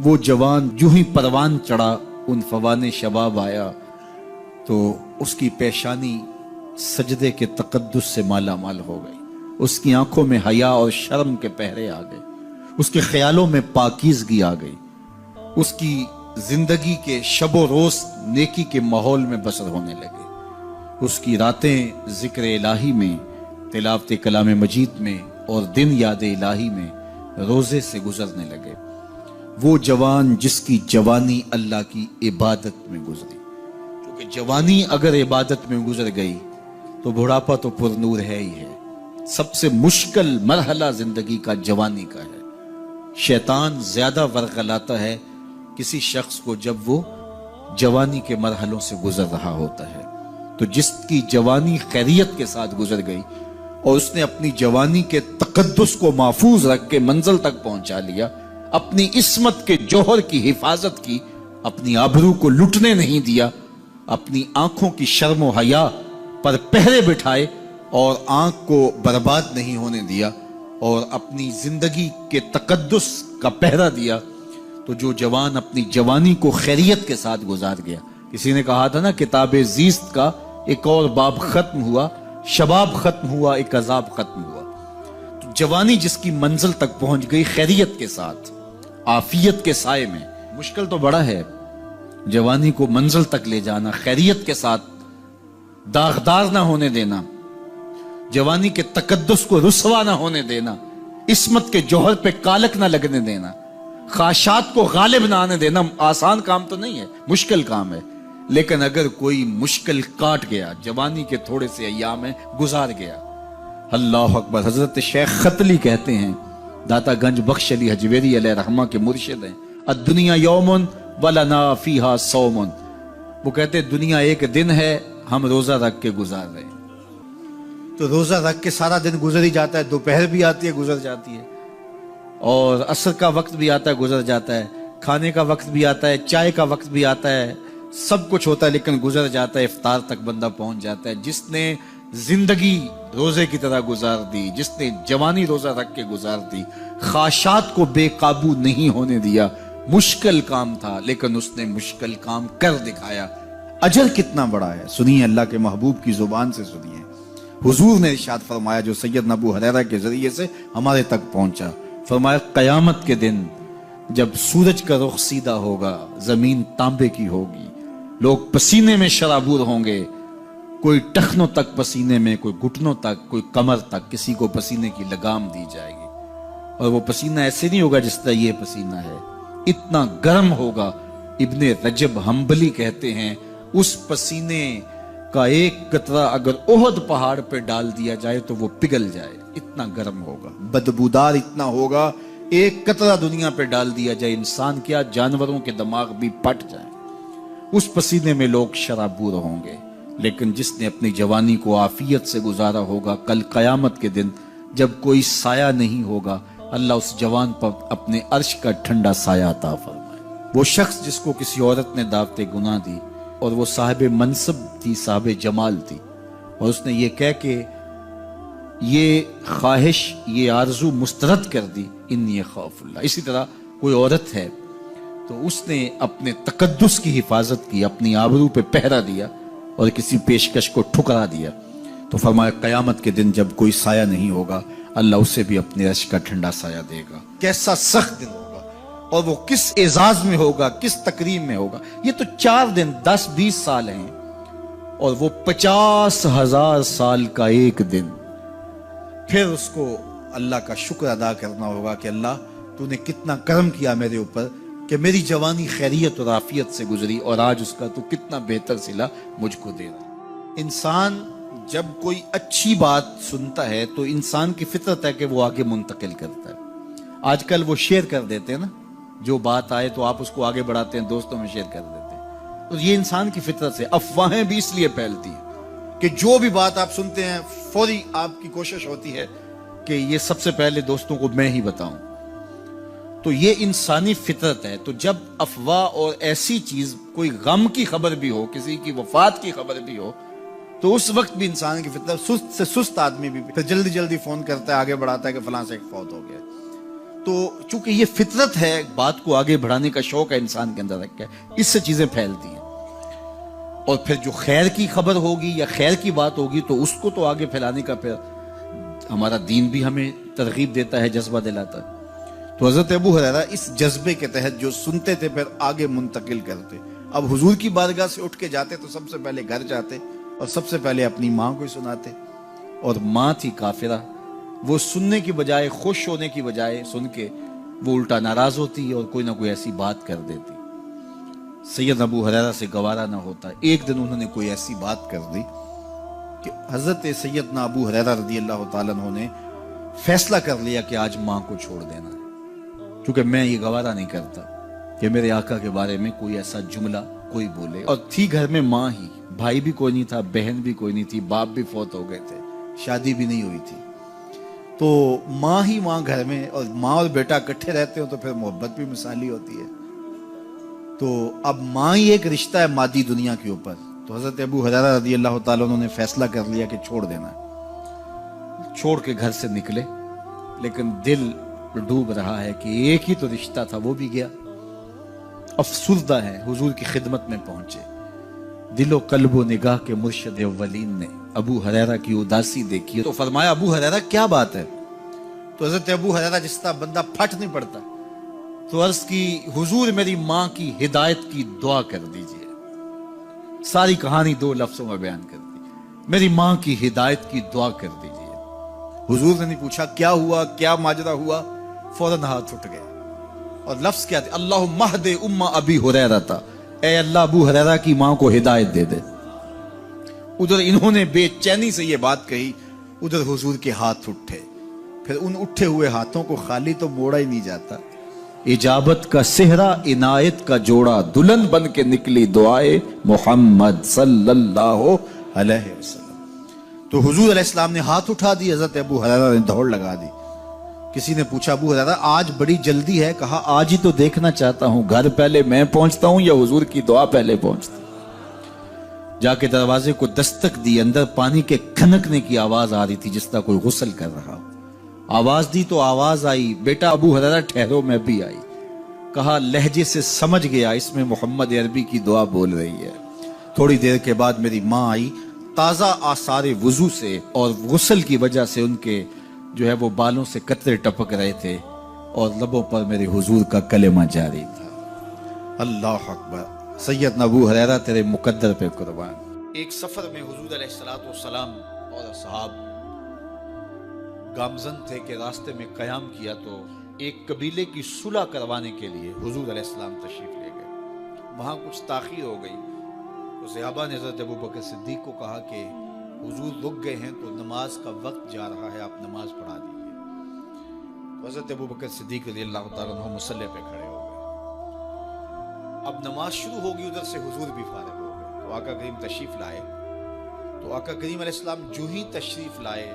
وہ جوان جو ہی پروان چڑھا ان فوان شباب آیا تو اس کی پیشانی سجدے کے تقدس سے مالا مال ہو گئی، اس کی آنکھوں میں حیا اور شرم کے پہرے آ گئے، اس کے خیالوں میں پاکیزگی آ گئی، اس کی زندگی کے شب و روز نیکی کے ماحول میں بسر ہونے لگے، اس کی راتیں ذکر الہی میں، تلاوت کلام مجید میں اور دن یاد الہی میں روزے سے گزرنے لگے۔ وہ جوان جس کی جوانی اللہ کی عبادت میں گزری، کیونکہ جوانی اگر عبادت میں گزر گئی تو بڑھاپا تو پر نور ہے ہی ہے۔ سب سے مشکل مرحلہ زندگی کا جوانی کا ہے۔ شیطان زیادہ ورغلاتا ہے کسی شخص کو جب وہ جوانی کے مرحلوں سے گزر رہا ہوتا ہے۔ تو جس کی جوانی خیریت کے ساتھ گزر گئی اور اس نے اپنی جوانی کے تقدس کو محفوظ رکھ کے منزل تک پہنچا لیا، اپنی عصمت کے جوہر کی حفاظت کی، اپنی آبرو کو لٹنے نہیں دیا، اپنی آنکھوں کی شرم و حیا پر پہرے بٹھائے اور آنکھ کو برباد نہیں ہونے دیا اور اپنی زندگی کے تقدس کا پہرا دیا، تو جو جوان اپنی جوانی کو خیریت کے ساتھ گزار گیا۔ کسی نے کہا تھا نا، کتاب زیست کا ایک اور باب ختم ہوا، شباب ختم ہوا، ایک عذاب ختم ہوا۔ تو جوانی جس کی منزل تک پہنچ گئی خیریت کے ساتھ، عافیت کے سائے میں، مشکل تو بڑا ہے جوانی کو منزل تک لے جانا، خیریت کے ساتھ، داغدار نہ ہونے دینا، جوانی کے تقدس کو رسوا نہ ہونے دینا، عصمت کے جوہر پہ کالک نہ لگنے دینا، خواہشات کو غالب نہ آنے دینا۔ آسان کام تو نہیں ہے، مشکل کام ہے، لیکن اگر کوئی مشکل کاٹ گیا، جوانی کے تھوڑے سے ایام میں گزار گیا، اللہ اکبر۔ حضرت شیخ ختلی کہتے ہیں، داتا گنج بخش علی حجویری علیہ رحمہ کے مرشد ہیں، الدنیا یوم ولنا فیہا صوم۔ وہ کہتے ہیں دنیا ایک دن ہے، ہم روزہ رکھ کے گزار رہے ہیں۔ تو روزہ رکھ کے سارا دن گزر ہی جاتا ہے، دوپہر بھی آتی ہے گزر جاتی ہے، اور عصر کا وقت بھی آتا ہے گزر جاتا ہے، کھانے کا وقت بھی آتا ہے، چائے کا وقت بھی آتا ہے، سب کچھ ہوتا ہے لیکن گزر جاتا ہے، افطار تک بندہ پہنچ جاتا ہے۔ جس نے زندگی روزے کی طرح گزار دی، جس نے جوانی روزہ رکھ کے گزار دی، خواہشات کو بے قابو نہیں ہونے دیا، مشکل کام تھا لیکن اس نے مشکل کام کر دکھایا۔ اجر کتنا بڑا ہے، سنیے اللہ کے محبوب کی زبان سے سنیے۔ حضور نے ارشاد فرمایا جو سیدنا ابو ہریرہ کے ذریعے سے ہمارے تک پہنچا، فرمایا قیامت کے دن جب سورج کا رخ سیدھا ہوگا، زمین تانبے کی ہوگی، لوگ پسینے میں شرابور ہوں گے، کوئی ٹخنوں تک پسینے میں، کوئی گھٹنوں تک، کوئی کمر تک، کسی کو پسینے کی لگام دی جائے گی، اور وہ پسینہ ایسے نہیں ہوگا جس طرح یہ پسینہ ہے، اتنا گرم ہوگا۔ ابن رجب حنبلی کہتے ہیں اس پسینے کا ایک قطرہ اگر احد پہاڑ پہ ڈال دیا جائے تو وہ پگھل جائے، اتنا گرم ہوگا، بدبودار اتنا ہوگا، ایک قطرہ دنیا پہ ڈال دیا جائے، انسان کیا جانوروں کے دماغ بھی پھٹ جائیں، اس پسینے میں لوگ شرابور ہوں گے۔ لیکن جس نے اپنی جوانی کو عافیت سے گزارا ہوگا، کل قیامت کے دن جب کوئی سایہ نہیں ہوگا، اللہ اس جوان پر اپنے عرش کا ٹھنڈا سایہ عطا فرمائے۔ وہ شخص جس کو کسی عورت نے دعوت گناہ دی اور وہ صاحب منصب تھی، صاحب جمال تھی، اور اس نے یہ کہہ کہ یہ خواہش، یہ آرزو مسترد کر دی، انی خاف اللہ۔ اسی طرح کوئی عورت ہے تو اس نے اپنے تقدس کی حفاظت کی، اپنی آبرو پہ پہرا دیا اور کسی پیشکش کو ٹھکرا دیا، تو فرمایا قیامت کے دن جب کوئی سایہ نہیں ہوگا، اللہ اسے بھی اپنے عرش کا ٹھنڈا سایہ دے گا۔ کیسا سخت دن ہوگا، اور وہ کس اعزاز میں ہوگا، کس تکریم میں ہوگا۔ یہ تو 4 دن 10-20 سال ہیں، اور وہ 50,000 سال کا ایک دن۔ پھر اس کو اللہ کا شکر ادا کرنا ہوگا کہ اللہ تو نے کتنا کرم کیا میرے اوپر کہ میری جوانی خیریت اور عافیت سے گزری، اور آج اس کا تو کتنا بہتر صلہ مجھ کو دے رہا۔ انسان جب کوئی اچھی بات سنتا ہے تو انسان کی فطرت ہے کہ وہ آگے منتقل کرتا ہے۔ آج کل وہ شیئر کر دیتے ہیں نا، جو بات آئے تو آپ اس کو آگے بڑھاتے ہیں، دوستوں میں شیئر کر دیتے ہیں۔ تو یہ انسان کی فطرت سے افواہیں بھی اس لیے پھیلتی ہیں کہ جو بھی بات آپ سنتے ہیں فوری آپ کی کوشش ہوتی ہے کہ یہ سب سے پہلے دوستوں کو میں ہی بتاؤں۔ تو یہ انسانی فطرت ہے۔ تو جب افواہ اور ایسی چیز، کوئی غم کی خبر بھی ہو، کسی کی وفات کی خبر بھی ہو، تو اس وقت بھی انسان کی فطرت، سست سے سست آدمی بھی پھر جلدی جلدی فون کرتا ہے، آگے بڑھاتا ہے کہ فلاں سے ایک فوت ہو گیا۔ تو چونکہ یہ فطرت ہے، بات کو آگے بڑھانے کا شوق ہے انسان کے اندر رکھا ہے، اس سے چیزیں پھیلتی ہیں، اور پھر جو خیر کی خبر ہوگی یا خیر کی بات ہوگی تو اس کو تو آگے پھیلانے کا پھر ہمارا دین بھی ہمیں ترغیب دیتا ہے، جذبہ دلاتا ہے۔ تو حضرت ابو ہریرہ اس جذبے کے تحت جو سنتے تھے پھر آگے منتقل کرتے۔ اب حضور کی بارگاہ سے اٹھ کے جاتے تو سب سے پہلے گھر جاتے اور سب سے پہلے اپنی ماں کو سناتے، اور ماں تھی کافرہ، وہ سننے کی بجائے، خوش ہونے کی بجائے سن کے وہ الٹا ناراض ہوتی اور کوئی نہ کوئی ایسی بات کر دیتی۔ سید ابو ہریرہ سے گوارا نہ ہوتا، ایک دن انہوں نے کوئی ایسی بات کر دی کہ حضرت سیدنا ابو ہریرہ رضی اللہ تعالیٰ عنہ نے فیصلہ کر لیا کہ آج ماں کو چھوڑ دینا ہے، کیونکہ میں یہ گوارا نہیں کرتا کہ میرے آقا کے بارے میں کوئی ایسا جملہ کوئی بولے۔ اور تھی گھر میں ماں ہی، بھائی بھی کوئی نہیں تھا، بہن بھی کوئی نہیں تھی، باپ بھی فوت ہو گئے تھے، شادی بھی نہیں ہوئی تھی، تو ماں ہی ماں گھر میں، اور ماں اور بیٹا اکٹھے رہتے ہو تو پھر محبت بھی مثالی ہوتی ہے۔ تو اب ماں ہی ایک رشتہ ہے مادی دنیا کے اوپر، تو حضرت ابو ہریرہ رضی اللہ تعالیٰ عنہ نے فیصلہ کر لیا کہ چھوڑ دینا ہے۔ چھوڑ کے گھر سے نکلے، لیکن دل ڈوب رہا ہے کہ ایک ہی تو رشتہ تھا وہ بھی گیا۔ افسردہ ہے، حضور کی خدمت میں پہنچے، دل و قلب و نگاہ کے مرشد اولین نے ابو ہریرہ کی اداسی دیکھی تو فرمایا ابو ہریرہ کیا بات ہے؟ تو حضرت ابو ہریرہ جس طرح بندہ پھٹ نہیں پڑتا، تو عرض کی حضور میری ماں کی ہدایت کی دعا کر دیجئے۔ ساری کہانی 2 لفظوں میں بیان کر دی، میری ماں کی ہدایت کی دعا کر دیجئے۔ حضور نے نہیں پوچھا کیا ہوا، کیا ماجرا ہوا، فوراً ہاتھ اٹھ گیا، اور لفظ کیا تھے؟ اللہم اہد ام ابی ہریرہ تھا، اے اللہ ابو ہریرہ کی ماں کو ہدایت دے دے۔ ادھر انہوں نے بے چینی سے یہ بات کہی، ادھر حضور کے ہاتھ اٹھے، پھر ان اٹھے ہوئے ہاتھوں کو خالی تو موڑا ہی نہیں جاتا، اجابت کا صحرا عنایت کا جوڑا، دلہن بن کے نکلی دعائے محمد صلی اللہ علیہ وسلم۔ تو حضور علیہ السلام نے ہاتھ اٹھا دی، حضرت ابو ہریرہ نے دوڑ لگا دی۔ کسی نے پوچھا ابو ہریرہ آج بڑی جلدی ہے؟ کہا آج ہی تو دیکھنا چاہتا ہوں، گھر پہلے میں پہنچتا ہوں یا حضور کی دعا پہلے پہنچتی؟ جا کے دروازے کو دستک دی، اندر پانی کے کھنکنے کی آواز آ رہی تھی جس طرح کوئی غسل کر رہا۔ آواز دی تو آواز آئی، بیٹا ابو ہریرہ ٹھہرو، میں بھی آئی۔ کہا لہجے سے سمجھ گیا اس میں محمد عربی کی دعا بول رہی ہے۔ تھوڑی دیر کے بعد میری ماں آئی، تازہ آثار وضو سے اور غسل کی وجہ سے ان کے جو ہے وہ بالوں سے قطرے ٹپک رہے تھے، اور لبوں پر میرے حضور کا کلمہ جاری تھا۔ اللہ اکبر، سیدنا ابو ہریرہ تیرے مقدر پہ قربان۔ ایک سفر میں حضور علیہ السلام اور اصحاب گامزن تھے کہ راستے میں قیام کیا، تو ایک قبیلے کی صلح کروانے کے لیے حضور علیہ السلام تشریف لے گئے۔ وہاں کچھ تاخیر ہو گئی تو صحابہ نے حضرت ابو بکر صدیق کو کہا کہ حضور رک گئے ہیں تو نماز کا وقت جا رہا ہے، آپ نماز پڑھا دیجیے۔ تو حضرت ابو بکر صدیق رضی اللہ تعالیٰ عنہ مصلی پہ کھڑے ہو گئے۔ اب نماز شروع ہوگی، ادھر سے حضور بھی فارغ ہو گئے، تو آقا کریم تشریف لائے۔ تو آقا کریم علیہ السلام جو ہی تشریف لائے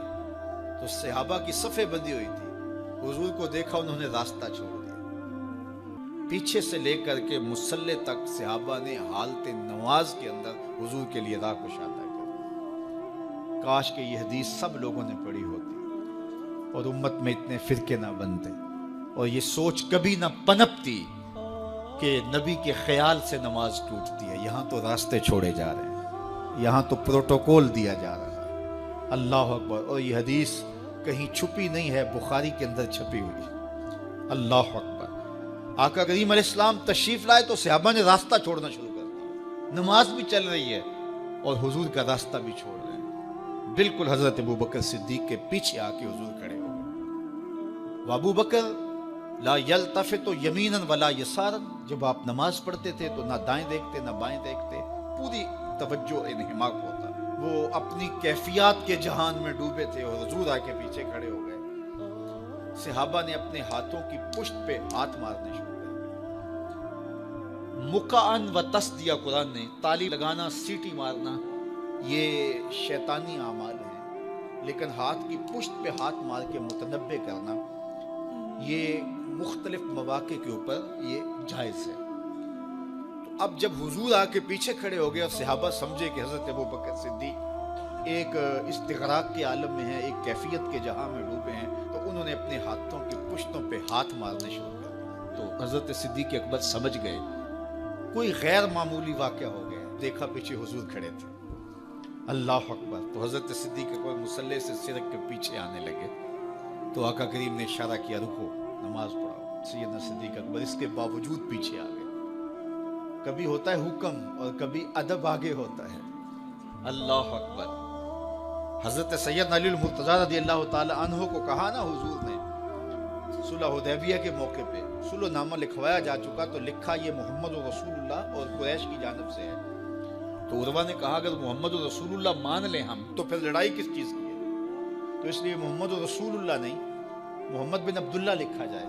تو صحابہ کی صفیں بندی ہوئی تھی، حضور کو دیکھا انہوں نے راستہ چھوڑ دیا۔ پیچھے سے لے کر کے مصلی تک صحابہ نے حالت نماز کے اندر حضور کے لیے راہ کشادہ کر۔ کاش کہ یہ حدیث سب لوگوں نے پڑھی ہوتی اور امت میں اتنے فرقے نہ بنتے، اور یہ سوچ کبھی نہ پنپتی کہ نبی کے خیال سے نماز ٹوٹتی ہے۔ یہاں تو راستے چھوڑے جا رہے ہیں، یہاں تو پروٹوکول دیا جا رہا ہے۔ اللہ اکبر، اور یہ حدیث کہیں چھپی نہیں ہے، بخاری کے اندر چھپی ہوئی۔ اللہ اکبر، آقا کریم علیہ السلام تشریف لائے تو صحابہ نے راستہ چھوڑنا شروع کر دیا، نماز بھی چل رہی ہے اور حضور کا راستہ بھی چھوڑ رہے ہیں۔ بالکل حضرت ابو بکر صدیق کے پیچھے آ کے حضور کھڑے ہو گئے۔ ابو بکر لا یلتفت یمینا ولا یسارا، جب آپ نماز پڑھتے تھے تو نہ دائیں دیکھتے نہ بائیں دیکھتے، پوری توجہ انہماک ہوتا۔ وہ اپنی کیفیات کے جہان میں ڈوبے تھے اور حضور آ کے پیچھے کھڑے ہو گئے۔ صحابہ نے اپنے ہاتھوں کی پشت پہ ہاتھ مارنے شروع کر دیے۔ مقعن و تصدیہ، قرآن نے تالی لگانا، سیٹی مارنا، یہ شیطانی اعمال ہیں، لیکن ہاتھ کی پشت پہ ہاتھ مار کے متنبع کرنا یہ مختلف مواقع کے اوپر یہ جائز ہے۔ تو اب جب حضور آ کے پیچھے کھڑے ہو گئے اور صحابہ سمجھے کہ حضرت ابو بکر صدیق ایک استغراق کے عالم میں ہیں، ایک کیفیت کے جہاں میں ڈوبے ہیں، تو انہوں نے اپنے ہاتھوں کی پشتوں پہ ہاتھ مارنے شروع کر دیے۔ تو حضرت صدیق اکبر سمجھ گئے کوئی غیر معمولی واقعہ ہو گیا۔ دیکھا پیچھے حضور کھڑے تھے، اللہ اکبر۔ تو حضرت صدیق اکبر مصلی سے سرک کے پیچھے آنے لگے تو آقا کریم نے اشارہ کیا رکو، نماز پڑھاؤ۔ سیدنا صدیق اکبر اس کے باوجود پیچھے آ گئے۔ کبھی ہوتا ہے حکم اور کبھی ادب آگے ہوتا ہے، اللہ اکبر۔ حضرت سیدنا علی المرتضیٰ رضی اللہ تعالی عنہ کو کہا نا حضور نے صلح حدیبیہ کے موقع پہ، صلح نامہ لکھوایا جا چکا تو لکھا یہ محمد رسول اللہ اور قریش کی جانب سے ہے۔ تو عروہ نے کہا اگر محمد رسول اللہ مان لیں ہم تو پھر لڑائی کس چیز کی ہے؟ تو اس لیے محمد رسول اللہ نہیں، محمد بن عبداللہ لکھا جائے۔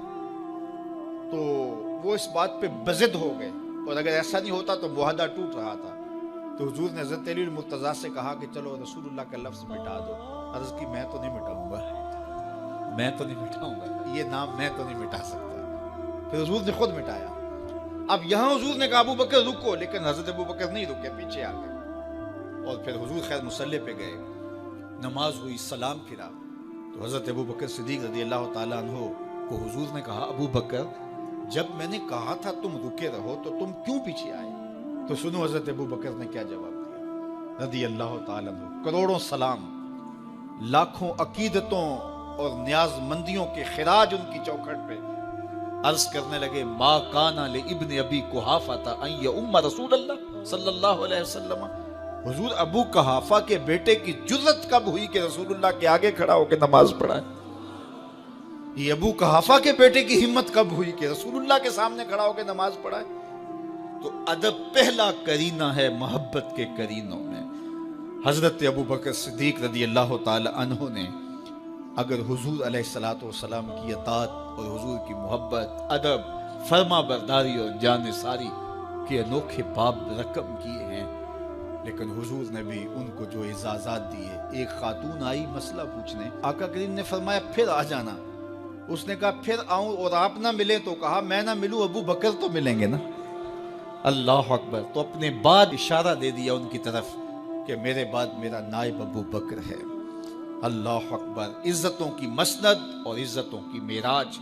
تو وہ اس بات پہ بضد ہو گئے، اور اگر ایسا نہیں ہوتا تو معاہدہ ٹوٹ رہا تھا۔ تو حضور نے حضرت علی المرتضیٰ سے کہا کہ چلو رسول اللہ کا لفظ مٹا دو۔ عرض کی میں تو نہیں مٹاؤں گا، میں تو نہیں مٹاؤں گا، یہ نام میں تو نہیں مٹا سکتا۔ پھر حضور نے خود مٹایا۔ اب یہاں حضور نے کہا ابو بکر رکو، لیکن حضرت ابو بکر نہیں رکے، پیچھے آ گئے۔ اور پھر حضور خیر مصلی پہ گئے، نماز ہوئی، سلام پھرا تو حضرت ابو بکر صدیق رضی اللہ تعالیٰ عنہ کو حضور نے کہا ابو بکر جب میں نے کہا تھا تم رکے رہو تو تم کیوں پیچھے آئے؟ تو سنو حضرت ابو بکر نے کیا جواب دیا رضی اللہ تعالیٰ عنہ۔ کروڑوں سلام، لاکھوں عقیدتوں اور نیاز مندیوں کے خراج ان کی چوکھٹ پہ عرض کرنے لگے ما کانا لابن ابی قحافہ ان یؤم رسول اللہ صلی اللہ علیہ وسلم۔ حضور ابو قحافہ کے بیٹے کی جرت کب ہوئی کہ رسول اللہ کے آگے کھڑا ہو کے نماز پڑھائے؟ یہ ابو قحافہ کے بیٹے کی ہمت کب ہوئی کہ رسول اللہ کے سامنے کھڑا ہو کے نماز پڑھائے؟ تو ادب پہلا کرینہ ہے محبت کے کرینوں میں۔ حضرت ابو بکر صدیق رضی اللہ تعالی عنہ نے اگر حضور علیہ الصلوۃ والسلام کی اطاعت اور حضور کی محبت، ادب، فرما برداری اور جان ساری کے انوکھے باب رقم کیے ہیں، لیکن حضور نے بھی ان کو جو اعزازات دیے۔ ایک خاتون آئی مسئلہ پوچھنے، آقا کریم نے فرمایا پھر آ جانا۔ اس نے کہا پھر آؤں اور آپ نہ ملے؟ تو کہا میں نہ ملوں ابو بکر تو ملیں گے نا، اللہ اکبر۔ تو اپنے بعد اشارہ دے دیا ان کی طرف کہ میرے بعد میرا نائب ابو بکر ہے، اللہ اکبر۔ عزتوں کی مسند اور عزتوں کی معراج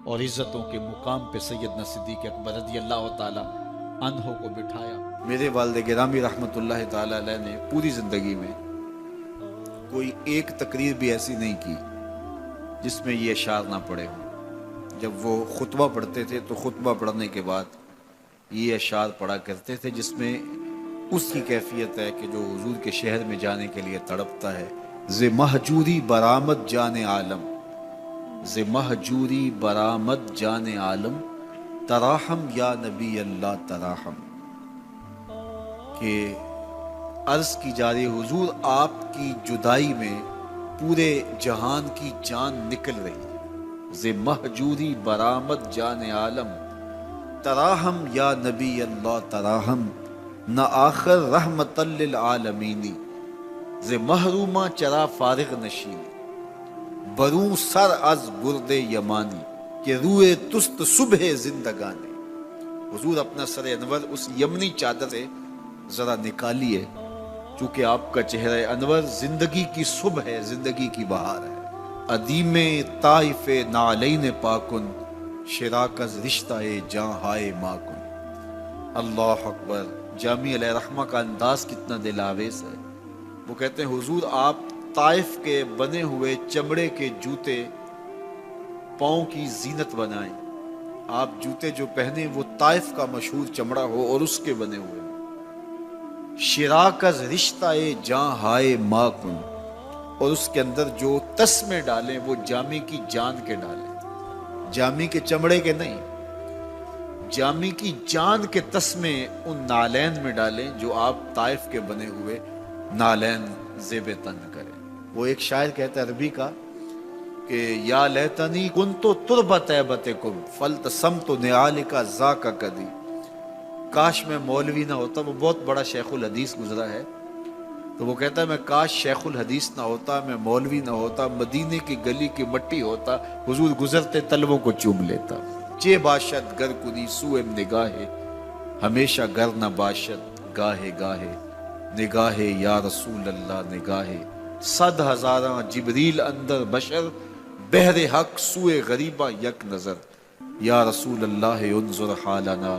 اور عزتوں کے مقام پہ سیدنا صدیق اکبر رضی اللہ تعالی عنہ کو بٹھایا۔ میرے والد گرامی رحمت اللہ تعالی علیہ نے پوری زندگی میں کوئی ایک تقریر بھی ایسی نہیں کی جس میں یہ اشعار نہ پڑے ہوں۔ جب وہ خطبہ پڑھتے تھے تو خطبہ پڑھنے کے بعد یہ اشعار پڑھا کرتے تھے، جس میں اس کی کیفیت ہے کہ جو حضور کے شہر میں جانے کے لیے تڑپتا ہے۔ ز مہجوری برآمد جان عالم، ز مہجوری برآمد جان عالم، تراہم یا نبی اللہ تراہم۔ کہ عرض کی جا رہی حضور آپ کی جدائی میں پورے جہان کی جان نکل رہی ہے۔ ز مہجوری برآمد جان عالم، تراہم یا نبی اللہ تراہم، نہ آخر رحمت للعالمین، ز محرومہ چرا فارغ نشین، بروں سر از برد یمانی، کہ روئے تست صبح زندگانی۔ حضور اپنا سر انور اس یمنی چادر سے ذرا نکالیے، چونکہ آپ کا چہرہ انور زندگی کی صبح ہے، زندگی کی بہار ہے۔ ادیم طائف نعلین پاکن، شراکز رشتہ جاں ہائے ماکن۔ اللہ اکبر۔ جامی علیہ رحمہ کا انداز کتنا دل آویز ہے۔ وہ کہتے ہیں حضور آپ طائف کے بنے ہوئے چمڑے کے جوتے پاؤں کی زینت بنائیں۔ آپ جوتے جو پہنے وہ طائف کا مشہور چمڑا ہو اور اس کے بنے ہوئے۔ شراکز رشتہ جاں ہائے ماکن، اور اس کے اندر جو تسمے ڈالیں وہ جامی کی جان کے ڈالیں، جامی کے چمڑے کے نہیں، جامی کی جان کے تسمے ان نالین میں ڈالیں جو آپ طائف کے بنے ہوئے نالین زیب تن کریں۔ وہ ایک شاعر کہتا ہے عربی کا کہ یا لیتنی کنتو تربت ایبتکم فلتسمت نعالک ذاک کدی، کاش میں مولوی نہ ہوتا۔ وہ بہت بڑا شیخ الحدیث گزرا ہے، تو وہ کہتا ہے میں کاش شیخ الحدیث نہ ہوتا، میں مولوی نہ ہوتا، مدینے کی گلی کی مٹی ہوتا، حضور گزرتے طلبوں کو چوم لیتا۔ چے باشد گر کنی سوئے نگاہے، ہمیشہ گر نہ باشد گاہے گاہے، نگاہے یا رسول اللہ نگاہے، صد ہزاراں جبریل اندر بشر، بہر حق سوئے غریبہ یک نظر، یا رسول اللہ انظر حالنا،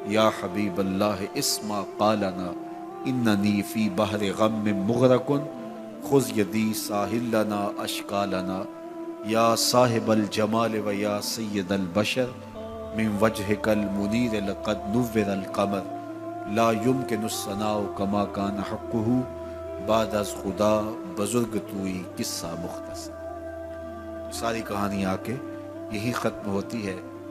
یا حبیب اللہ اسما قالنا، اننی فی بحر غم مغرق خذ یدی ساحل لنا اشکالنا، یا صاحب الجمال و یا سید البشر من وجهک المنیر لقد نور القمر، لا یمکن الثناء کما کان حقہ بعد از خدا بزرگ توئی قصہ مختصر۔ ساری کہانی آ کے یہی ختم ہوتی ہے۔